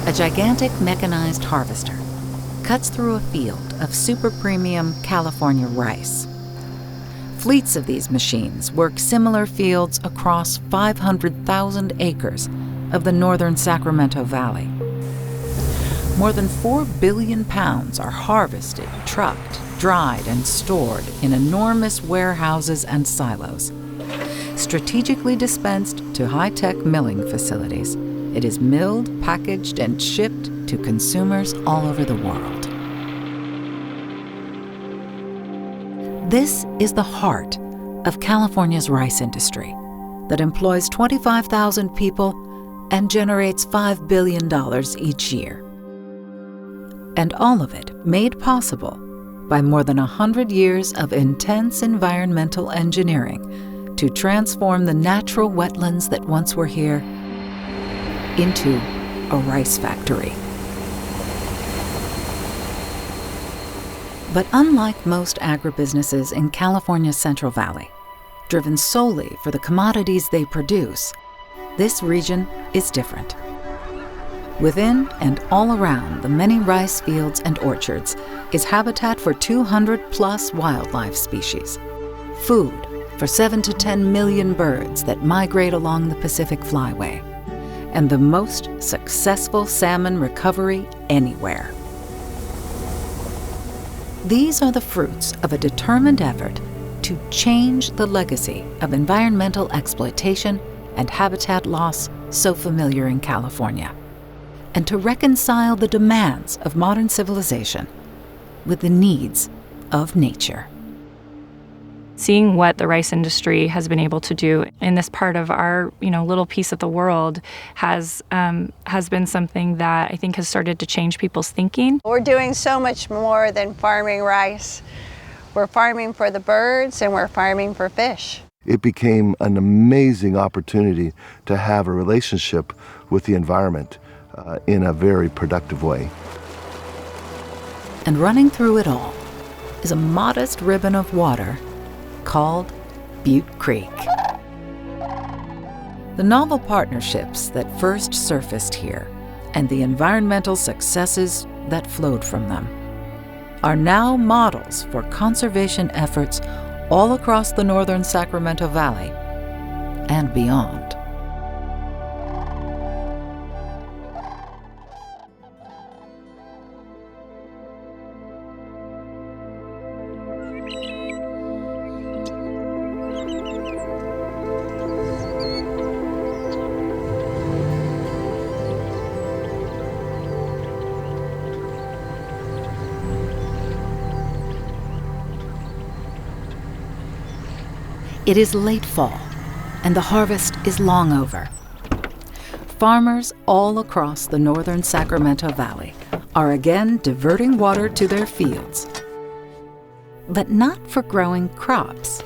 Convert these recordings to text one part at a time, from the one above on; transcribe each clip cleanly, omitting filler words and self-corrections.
A gigantic mechanized harvester cuts through a field of super premium California rice. Fleets of these machines work similar fields across 500,000 acres of the northern Sacramento Valley. More than 4 billion pounds are harvested, trucked, dried, and stored in enormous warehouses and silos. Strategically dispensed to high-tech milling facilities, it is milled, packaged, and shipped to consumers all over the world. This is the heart of California's rice industry that employs 25,000 people and generates $5 billion each year. And all of it made possible by more than 100 years of intense environmental engineering to transform the natural wetlands that once were here into a rice factory. But unlike most agribusinesses in California's Central Valley, driven solely for the commodities they produce, this region is different. Within and all around the many rice fields and orchards is habitat for 200+ wildlife species, food for 7 to 10 million birds that migrate along the Pacific Flyway, and the most successful salmon recovery anywhere. These are the fruits of a determined effort to change the legacy of environmental exploitation and habitat loss so familiar in California, and to reconcile the demands of modern civilization with the needs of nature. Seeing what the rice industry has been able to do in this part of our, little piece of the world has been something that I think has started to change people's thinking. We're doing so much more than farming rice. We're farming for the birds and we're farming for fish. It became an amazing opportunity to have a relationship with the environment in a very productive way. And running through it all is a modest ribbon of water called Butte Creek. The novel partnerships that first surfaced here and the environmental successes that flowed from them are now models for conservation efforts all across the northern Sacramento Valley and beyond. It is late fall, and the harvest is long over. Farmers all across the northern Sacramento Valley are again diverting water to their fields, but not for growing crops.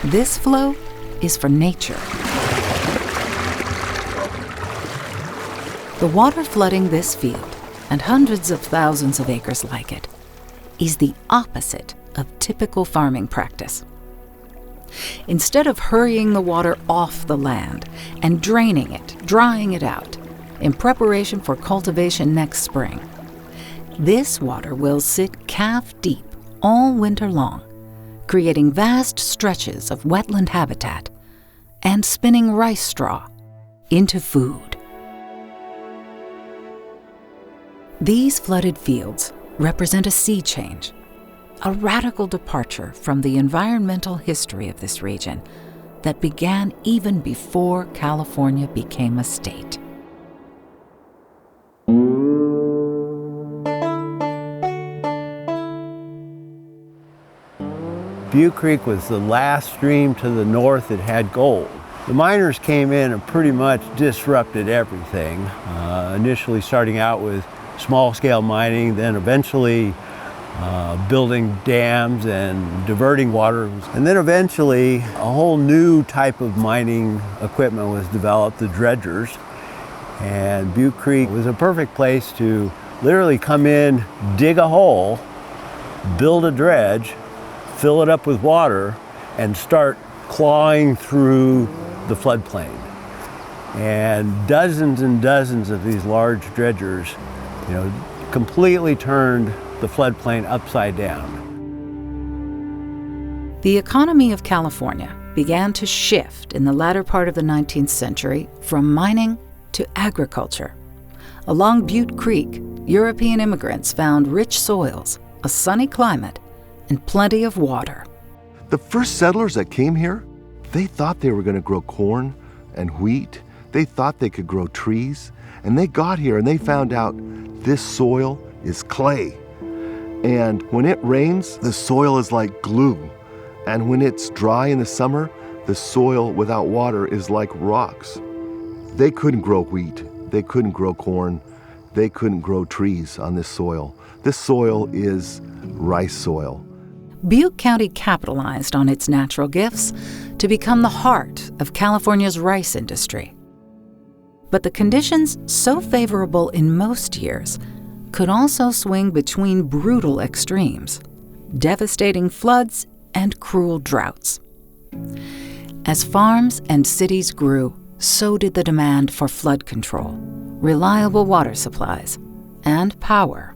This flow is for nature. The water flooding this field, and hundreds of thousands of acres like it, is the opposite of typical farming practice. Instead of hurrying the water off the land and draining it, drying it out, in preparation for cultivation next spring, this water will sit calf-deep all winter long, creating vast stretches of wetland habitat and spinning rice straw into food. These flooded fields represent a sea change, a radical departure from the environmental history of this region that began even before California became a state. Butte Creek was the last stream to the north that had gold. The miners came in and pretty much disrupted everything, initially starting out with small-scale mining, then eventually building dams and diverting water. And then eventually a whole new type of mining equipment was developed, the dredgers. And Butte Creek was a perfect place to literally come in, dig a hole, build a dredge, fill it up with water, and start clawing through the floodplain. and dozens of these large dredgers, completely turned the floodplain upside down. The economy of California began to shift in the latter part of the 19th century from mining to agriculture. Along Butte Creek, European immigrants found rich soils, a sunny climate, and plenty of water. The first settlers that came here, they thought they were going to grow corn and wheat. They thought they could grow trees. And they got here and they found out this soil is clay. And when it rains, the soil is like glue. And when it's dry in the summer, the soil without water is like rocks. They couldn't grow wheat. They couldn't grow corn. They couldn't grow trees on this soil. This soil is rice soil. Butte County capitalized on its natural gifts to become the heart of California's rice industry. But the conditions, so favorable in most years, could also swing between brutal extremes, devastating floods and cruel droughts. As farms and cities grew, so did the demand for flood control, reliable water supplies, and power.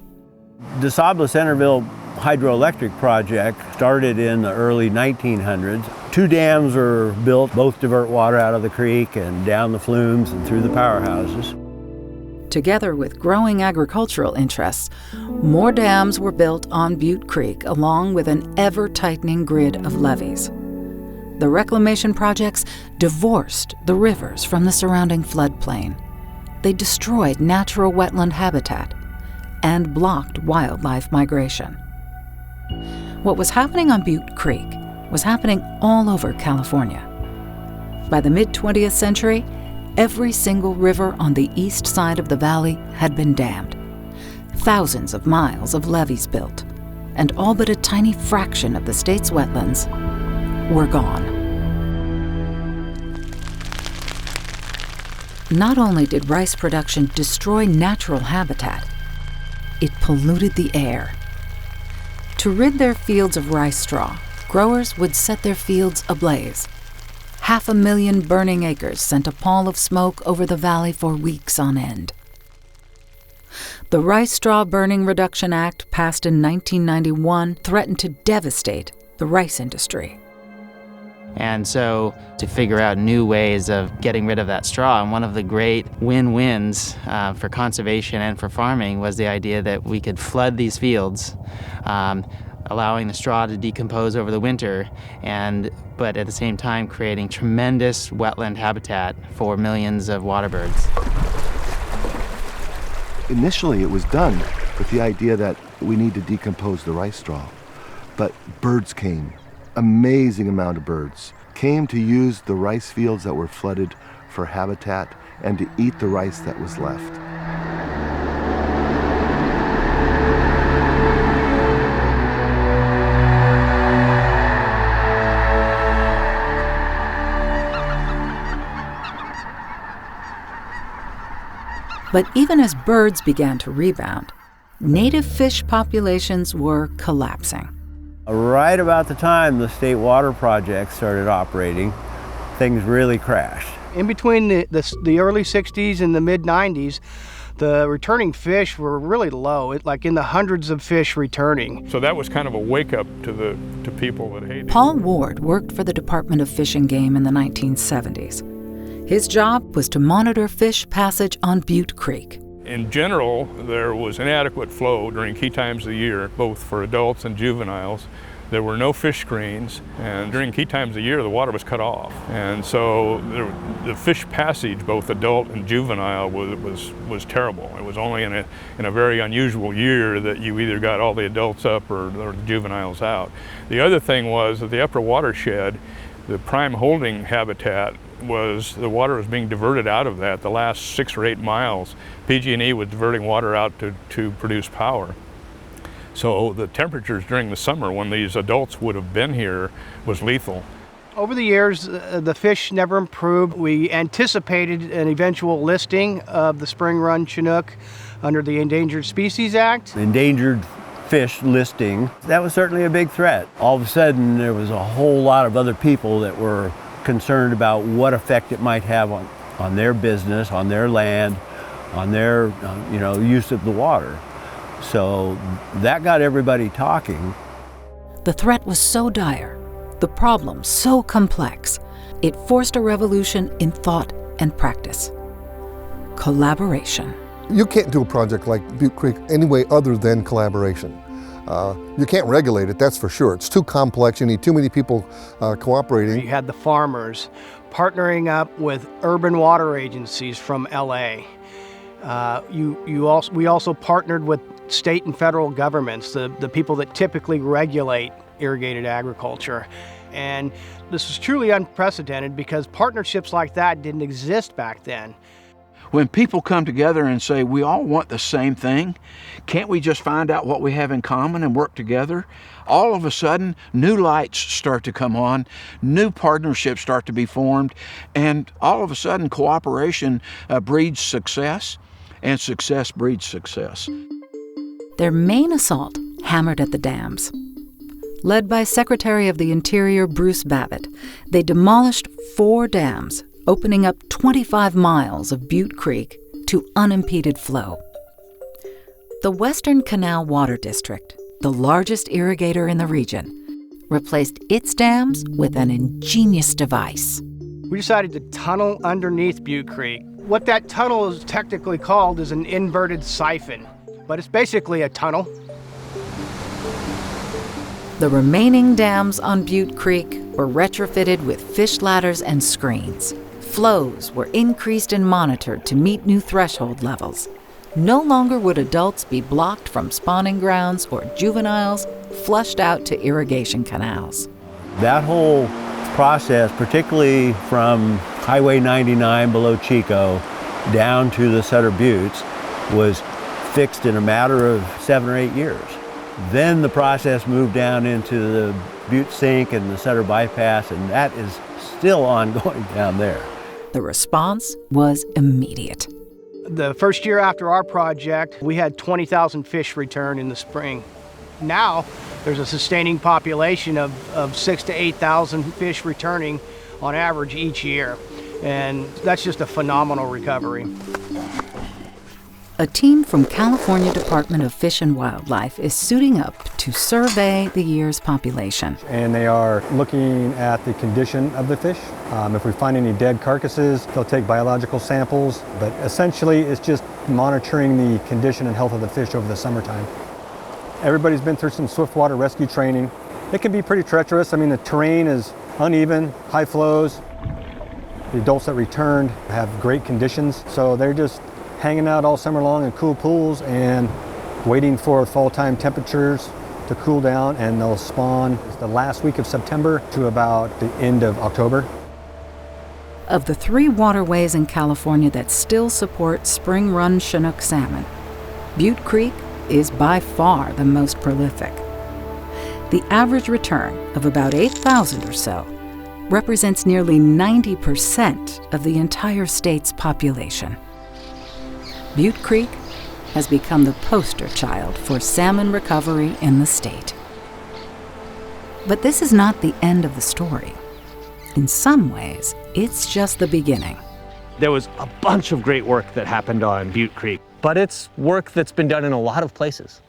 The Centerville Hydroelectric project started in the early 1900s. 2 dams were built, both divert water out of the creek and down the flumes and through the powerhouses. Together with growing agricultural interests, more dams were built on Butte Creek along with an ever-tightening grid of levees. The reclamation projects divorced the rivers from the surrounding floodplain. They destroyed natural wetland habitat and blocked wildlife migration. What was happening on Butte Creek was happening all over California. By the mid-20th century, every single river on the east side of the valley had been dammed. Thousands of miles of levees built, and all but a tiny fraction of the state's wetlands were gone. Not only did rice production destroy natural habitat, it polluted the air. To rid their fields of rice straw, growers would set their fields ablaze. 500,000 burning acres sent a pall of smoke over the valley for weeks on end. The Rice Straw Burning Reduction Act, passed in 1991, threatened to devastate the rice industry. And so to figure out new ways of getting rid of that straw, and one of the great win-wins for conservation and for farming was the idea that we could flood these fields, allowing the straw to decompose over the winter, but at the same time creating tremendous wetland habitat for millions of water birds. Initially, it was done with the idea that we need to decompose the rice straw. But birds came. Amazing amount of birds came to use the rice fields that were flooded for habitat and to eat the rice that was left. But even as birds began to rebound, native fish populations were collapsing. Right about the time the state water project started operating, things really crashed. In between the early 60s and the mid-90s, the returning fish were really low, like in the hundreds of fish returning. So that was kind of a wake-up to people that hated. Paul Ward worked for the Department of Fish and Game in the 1970s. His job was to monitor fish passage on Butte Creek. In general, there was inadequate flow during key times of the year, both for adults and juveniles. There were no fish screens, and during key times of the year, the water was cut off. And so the fish passage, both adult and juvenile, was terrible. It was only in a very unusual year that you either got all the adults up or the juveniles out. The other thing was that the upper watershed, the prime holding habitat, the water was being diverted out of that. The last 6 or 8 miles, PG&E was diverting water out to produce power. So the temperatures during the summer when these adults would have been here was lethal. Over the years, the fish never improved. We anticipated an eventual listing of the spring run Chinook under the Endangered Species Act. Endangered fish listing, that was certainly a big threat. All of a sudden, there was a whole lot of other people that were concerned about what effect it might have on their business, on their land, on their use of the water. So that got everybody talking. The threat was so dire, the problem so complex, it forced a revolution in thought and practice. Collaboration. You can't do a project like Butte Creek any way other than collaboration. You can't regulate it, that's for sure. It's too complex. You need too many people cooperating. You had the farmers partnering up with urban water agencies from LA. We also partnered with state and federal governments, the people that typically regulate irrigated agriculture. And this was truly unprecedented because partnerships like that didn't exist back then. When people come together and say, we all want the same thing, can't we just find out what we have in common and work together? All of a sudden, new lights start to come on, new partnerships start to be formed, and all of a sudden, cooperation breeds success, and success breeds success. Their main assault hammered at the dams. Led by Secretary of the Interior Bruce Babbitt, they demolished 4 dams, opening up 25 miles of Butte Creek to unimpeded flow. The Western Canal Water District, the largest irrigator in the region, replaced its dams with an ingenious device. We decided to tunnel underneath Butte Creek. What that tunnel is technically called is an inverted siphon, but it's basically a tunnel. The remaining dams on Butte Creek were retrofitted with fish ladders and screens. Flows were increased and monitored to meet new threshold levels. No longer would adults be blocked from spawning grounds or juveniles flushed out to irrigation canals. That whole process, particularly from Highway 99 below Chico down to the Sutter Buttes, was fixed in a matter of 7 or 8 years. Then the process moved down into the Butte Sink and the Sutter Bypass, and that is still ongoing down there. The response was immediate. The first year after our project, we had 20,000 fish return in the spring. Now, there's a sustaining population of 6,000 to 8,000 fish returning on average each year. And that's just a phenomenal recovery. A team from California Department of Fish and Wildlife is suiting up to survey the year's population. And they are looking at the condition of the fish. If we find any dead carcasses, they'll take biological samples. But essentially, it's just monitoring the condition and health of the fish over the summertime. Everybody's been through some swiftwater rescue training. It can be pretty treacherous. I mean, the terrain is uneven, high flows. The adults that returned have great conditions, so they're just hanging out all summer long in cool pools and waiting for fall time temperatures to cool down, and they'll spawn the last week of September to about the end of October. Of the 3 waterways in California that still support spring-run Chinook salmon, Butte Creek is by far the most prolific. The average return of about 8,000 or so represents nearly 90% of the entire state's population. Butte Creek has become the poster child for salmon recovery in the state. But this is not the end of the story. In some ways, it's just the beginning. There was a bunch of great work that happened on Butte Creek, but it's work that's been done in a lot of places.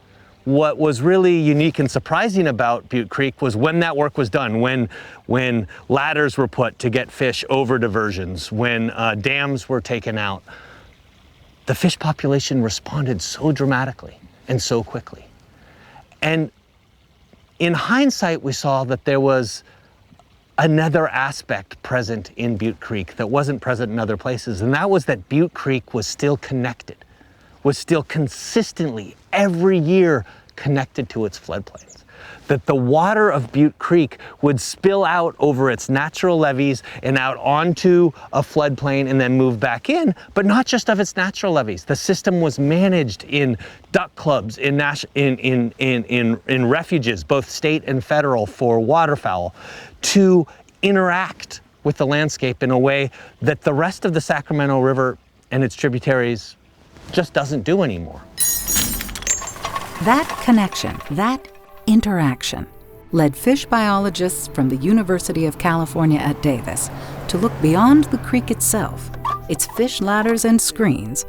What was really unique and surprising about Butte Creek was when that work was done, when ladders were put to get fish over diversions, when dams were taken out. The fish population responded so dramatically and so quickly. And in hindsight, we saw that there was another aspect present in Butte Creek that wasn't present in other places, and that was that Butte Creek was still connected, was still consistently every year connected to its floodplains. That the water of Butte Creek would spill out over its natural levees and out onto a floodplain and then move back in, but not just of its natural levees. The system was managed in duck clubs, in refuges, both state and federal, for waterfowl, to interact with the landscape in a way that the rest of the Sacramento River and its tributaries just doesn't do anymore. That connection, that interaction, led fish biologists from the University of California at Davis to look beyond the creek itself its fish ladders and screens,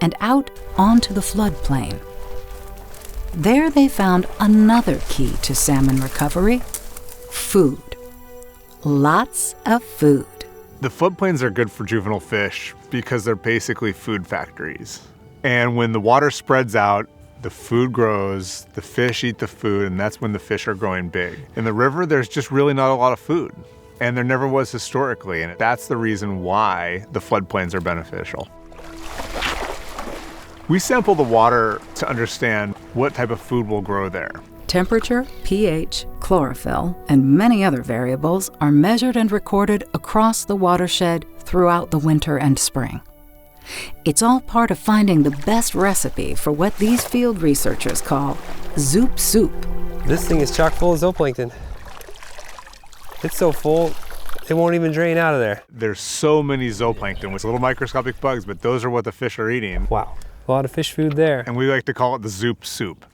and out onto the floodplain. There they found another key to salmon recovery: food. Lots of food. The floodplains are good for juvenile fish because they're basically food factories. And when the water spreads out, the food grows, the fish eat the food, and that's when the fish are growing big. In the river, there's just really not a lot of food, and there never was historically, and that's the reason why the floodplains are beneficial. We sample the water to understand what type of food will grow there. Temperature, pH, chlorophyll, and many other variables are measured and recorded across the watershed throughout the winter and spring. It's all part of finding the best recipe for what these field researchers call zoop soup. This thing is chock full of zooplankton. It's so full, it won't even drain out of there. There's so many zooplankton with little microscopic bugs, but those are what the fish are eating. Wow, a lot of fish food there. And we like to call it the zoop soup.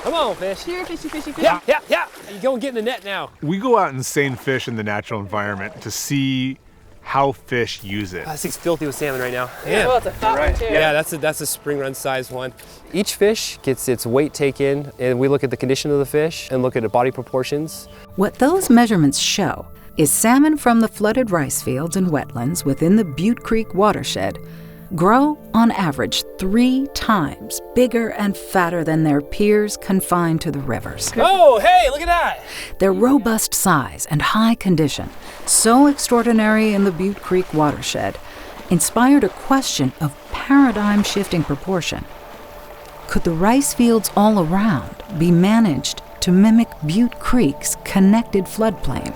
Come on, fish. Here, fishy, fishy, fishy. Yeah. You go and get in the net now. We go out and seine fish in the natural environment to see how fish use it. This thing's filthy with salmon right now. Yeah. Well, it's a fat one too. Yeah, that's a spring run size one. Each fish gets its weight taken, and we look at the condition of the fish and look at the body proportions. What those measurements show is salmon from the flooded rice fields and wetlands within the Butte Creek watershed grow on average 3 times bigger and fatter than their peers confined to the rivers. Oh, hey, look at that! Their robust size and high condition, so extraordinary in the Butte Creek watershed, inspired a question of paradigm-shifting proportion. Could the rice fields all around be managed to mimic Butte Creek's connected floodplain?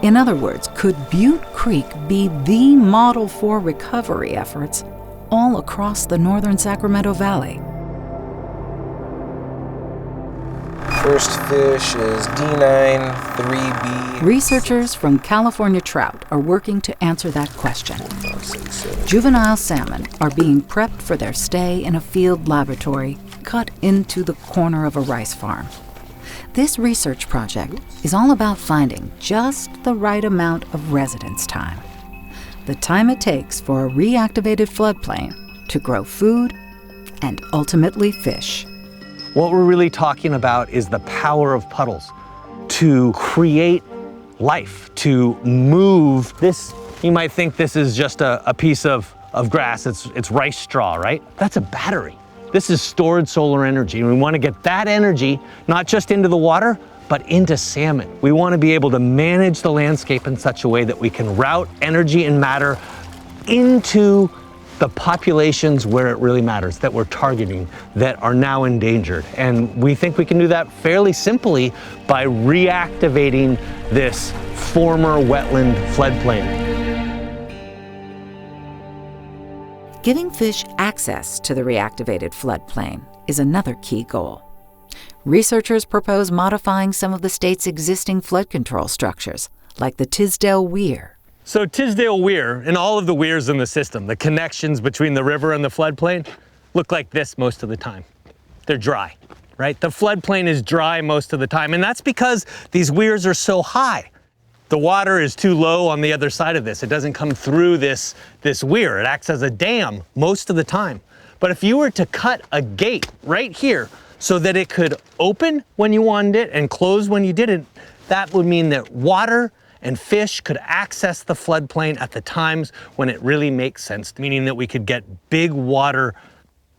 In other words, could Butte Creek be the model for recovery efforts all across the northern Sacramento Valley? First fish is D9 3B. Researchers from California Trout are working to answer that question. Juvenile salmon are being prepped for their stay in a field laboratory cut into the corner of a rice farm. This research project is all about finding just the right amount of residence time, the time it takes for a reactivated floodplain to grow food and ultimately fish. What we're really talking about is the power of puddles to create life, to move this. You might think this is just a piece of grass, it's rice straw, right? That's a battery. This is stored solar energy, and we want to get that energy not just into the water, but into salmon. We want to be able to manage the landscape in such a way that we can route energy and matter into the populations where it really matters, that we're targeting, that are now endangered. And we think we can do that fairly simply by reactivating this former wetland floodplain. Giving fish access to the reactivated floodplain is another key goal. Researchers propose modifying some of the state's existing flood control structures, like the Tisdale Weir. So Tisdale Weir, and all of the weirs in the system, the connections between the river and the floodplain, look like this most of the time. They're dry, right? The floodplain is dry most of the time, and that's because these weirs are so high. The water is too low on the other side of this. It doesn't come through this weir. It acts as a dam most of the time. But if you were to cut a gate right here so that it could open when you wanted it and close when you didn't, that would mean that water and fish could access the floodplain at the times when it really makes sense, meaning that we could get big water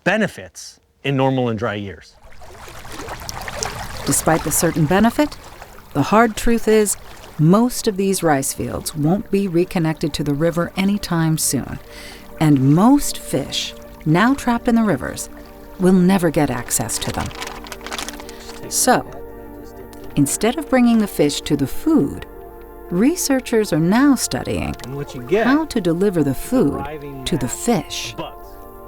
benefits in normal and dry years. Despite the certain benefit, the hard truth is most of these rice fields won't be reconnected to the river anytime soon, and most fish now trapped in the rivers will never get access to them. So, instead of bringing the fish to the food, researchers are now studying how to deliver the food to the fish,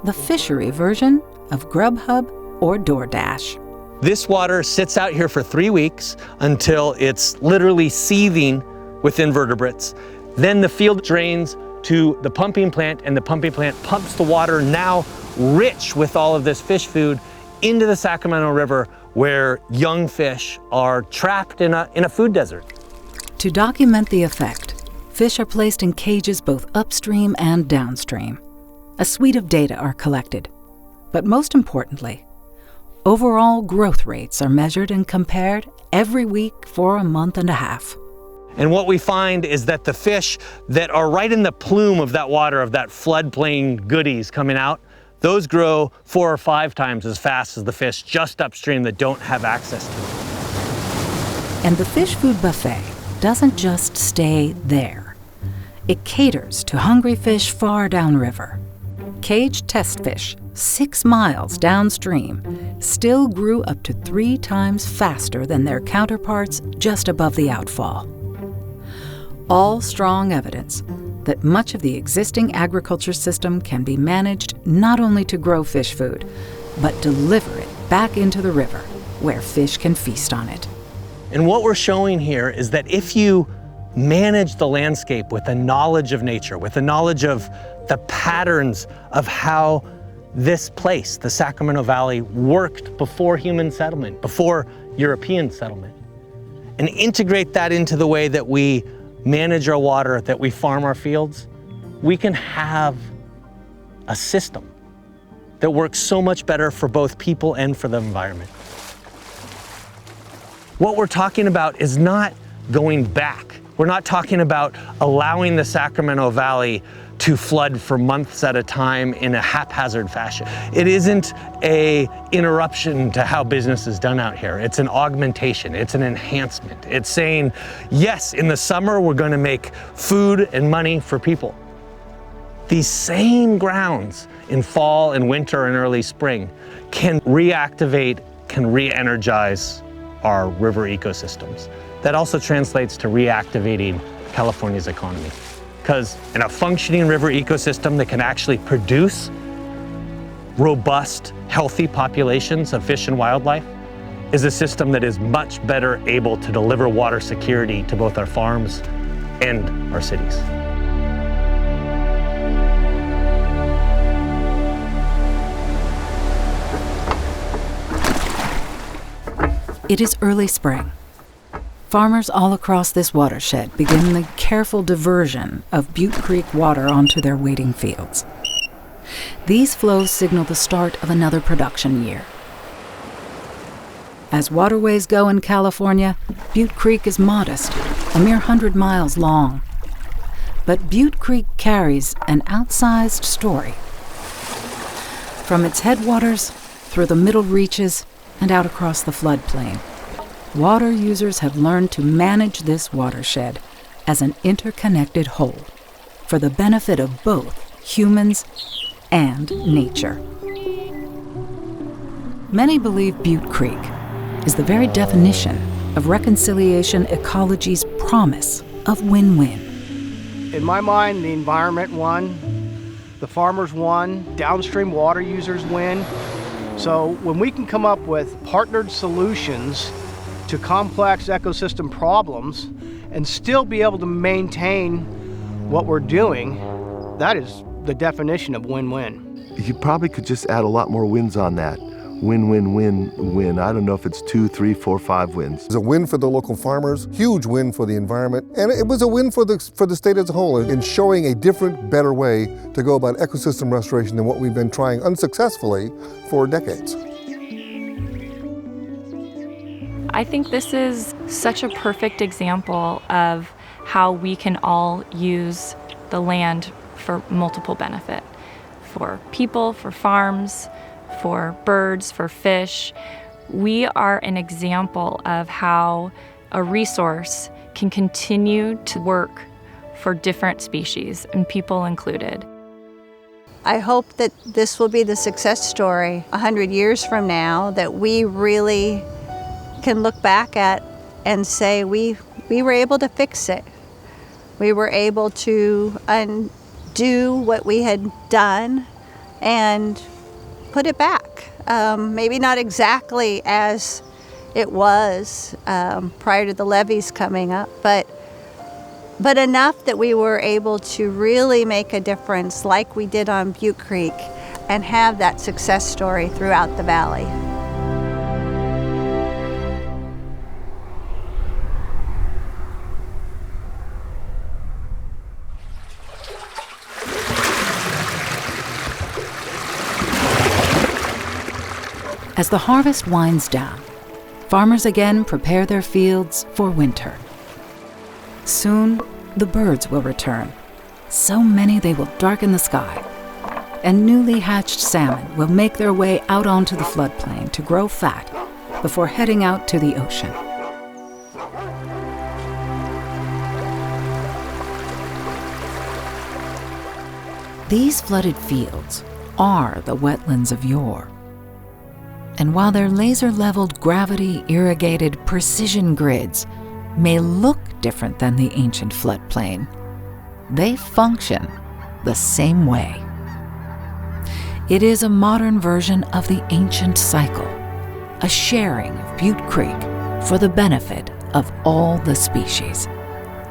the fishery version of Grubhub or DoorDash. This water sits out here for 3 weeks until it's literally seething with invertebrates. Then the field drains to the pumping plant, and the pumping plant pumps the water, now rich with all of this fish food, into the Sacramento River, where young fish are trapped in a food desert. To document the effect, fish are placed in cages both upstream and downstream. A suite of data are collected. But most importantly, overall growth rates are measured and compared every week for a month and a half. And what we find is that the fish that are right in the plume of that water, of that floodplain goodies coming out, those grow 4 or 5 times as fast as the fish just upstream that don't have access to it. And the fish food buffet doesn't just stay there. It caters to hungry fish far downriver. Caged test fish 6 miles downstream still grew up to 3 times faster than their counterparts just above the outfall. All strong evidence that much of the existing agriculture system can be managed not only to grow fish food, but deliver it back into the river where fish can feast on it. And what we're showing here is that if you manage the landscape with a knowledge of nature, with a knowledge of the patterns of how this place, the Sacramento Valley, worked before human settlement, before European settlement, and integrate that into the way that we manage our water, that we farm our fields, we can have a system that works so much better for both people and for the environment. What we're talking about is not going back. We're not talking about allowing the Sacramento Valley to flood for months at a time in a haphazard fashion. It isn't an interruption to how business is done out here. It's an augmentation, it's an enhancement. It's saying, yes, in the summer we're going to make food and money for people. These same grounds in fall and winter and early spring can reactivate, can re-energize our river ecosystems. That also translates to reactivating California's economy. Because in a functioning river ecosystem that can actually produce robust, healthy populations of fish and wildlife is a system that is much better able to deliver water security to both our farms and our cities. It is early spring. Farmers all across this watershed begin the careful diversion of Butte Creek water onto their waiting fields. These flows signal the start of another production year. As waterways go in California, Butte Creek is modest, a mere 100 miles long. But Butte Creek carries an outsized story. From its headwaters, through the middle reaches, and out across the floodplain, water users have learned to manage this watershed as an interconnected whole for the benefit of both humans and nature. Many believe Butte Creek is the very definition of reconciliation ecology's promise of win-win. In my mind, the environment won, the farmers won, downstream water users win. So when we can come up with partnered solutions to complex ecosystem problems and still be able to maintain what we're doing, that is the definition of win-win. You probably could just add a lot more wins on that. Win, win, win, win. I don't know if it's 2, 3, 4, 5 wins. It's a win for the local farmers, huge win for the environment, and it was a win for the state as a whole in showing a different, better way to go about ecosystem restoration than what we've been trying unsuccessfully for decades. I think this is such a perfect example of how we can all use the land for multiple benefit. For people, for farms, for birds, for fish. We are an example of how a resource can continue to work for different species, and people included. I hope that this will be the success story 100 years from now, that we really can look back at and say we were able to fix it. We were able to undo what we had done and put it back. Maybe not exactly as it was prior to the levees coming up, but enough that we were able to really make a difference like we did on Butte Creek and have that success story throughout the valley. As the harvest winds down, farmers again prepare their fields for winter. Soon, the birds will return, so many they will darken the sky, and newly hatched salmon will make their way out onto the floodplain to grow fat before heading out to the ocean. These flooded fields are the wetlands of yore. And while their laser-leveled, gravity-irrigated precision grids may look different than the ancient floodplain, they function the same way. It is a modern version of the ancient cycle, a sharing of Butte Creek for the benefit of all the species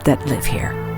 that live here.